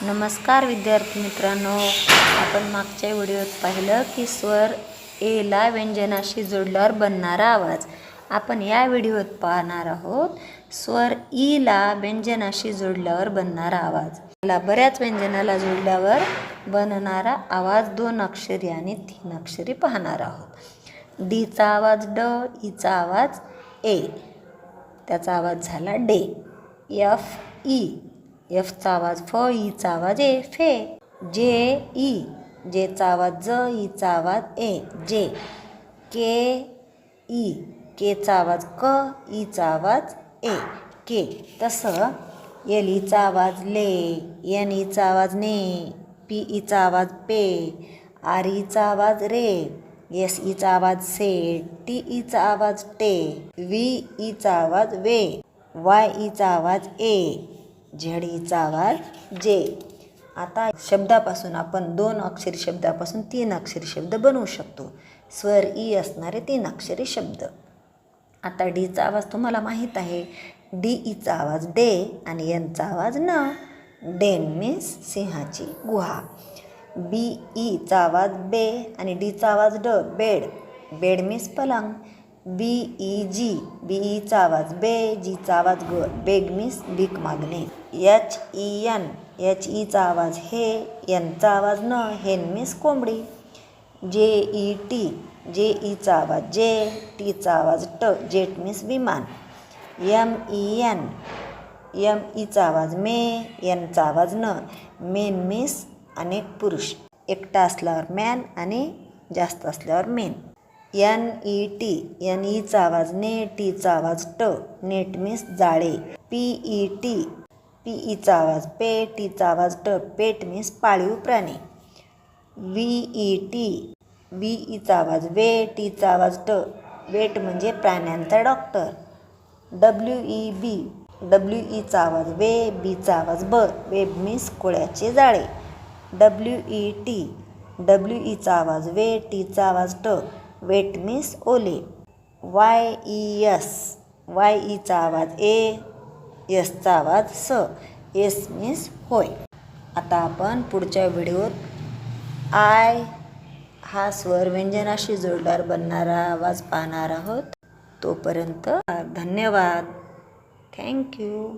नमस्कार विद्यार्थी मित्रांनो, आपण मागच्या व्हिडिओत पाहिलं की स्वर एला व्यंजनाशी जोडल्यावर बनणारा आवाज. आपण या व्हिडिओत पाहणार आहोत स्वर ईला व्यंजनाशी जोडल्यावर बनणारा आवाज. याला बऱ्याच व्यंजनाला जोडल्यावर बनणारा आवाज 2 अक्षरी आणि 3 अक्षरी पाहणार आहोत. डीचा आवाज ड, ईचा आवाज ए, त्याचा आवाज झाला डे. एफ ई, एफचा आवाज फ, ईचा आवाज ए, फे. जे ई, जेचा आवाज ज, ईचा आवाज ए, जे. के ई, केचा आवाज क, ईचा आवाज ए, के. तसं एल ईचा आवाज ले, एन ईचा आवाज ने, पी ईचा आवाज पे, आर ईचा आवाज रे, एस ईचा आवाज से, टी ईचा आवाज टे, व्ही ईचा आवाज वे, वाय ईचा आवाज ए, झेड ईचा आवाज जे. आता शब्दापासून आपण 2 अक्षरी शब्दापासून 3 अक्षरी शब्द बनवू शकतो. स्वर ई असणारे 3 अक्षरी शब्द. आता डीचा आवाज तुम्हाला माहीत आहे. डी ईचा आवाज डे आणि एनचा आवाज न. डेन मीन्स सिंहाची गुहा. बी ईचा आवाज बे आणि डीचा आवाज ड, बेड. बेड मीन्स पलंग. बी ई जी, बी ईचा आवाज बे, जीचा आवाज ग, बेग मीन्स भीक मागणे. एच ई एन, एच ईचा आवाज हे, एनचा आवाज न, हेन मीन्स कोंबडी. जे ई टी, जे ईचा आवाज जे, टीचा आवाज ट, जेट मीन्स विमान. एम ई एन, एम ईचा आवाज मे, एनचा आवाज न, मेन मीन्स अनेक पुरुष. एकटा असल्यावर मॅन आणि जास्त असल्यावर men. N E T, N ईचा आवाज ने, टीचा आवाज ट, नेट मीन्स जाळे. पी ई टी, पी ईचा आवाज पे, टीचा आवाज ट, पेट मीन्स पाळीव प्राणी. व्ही ई टी, बी ईचा आवाज वे, टीचा आवाज ट, वेट म्हणजे प्राण्यांचा डॉक्टर. डब्ल्यू ई बी, डब्ल्यू ईचा आवाज वे, बीचा आवाज ब, वेब मीन्स कोळ्याचे जाळे. डब्ल्यू ई टी, डब्ल्यू ईचा आवाज वे, टीचा आवाज ट, वेट मीन्स ओले. Y E S, Y Icha आवाज ए, एसचा आवाज स, एस मीन्स होय. आता आपण पुढच्या व्हिडिओत आय हा स्वर व्यंजनाशी जोडल्यावर बनणारा आवाज पाहणार आहोत. तोपर्यंत धन्यवाद. थँक्यू.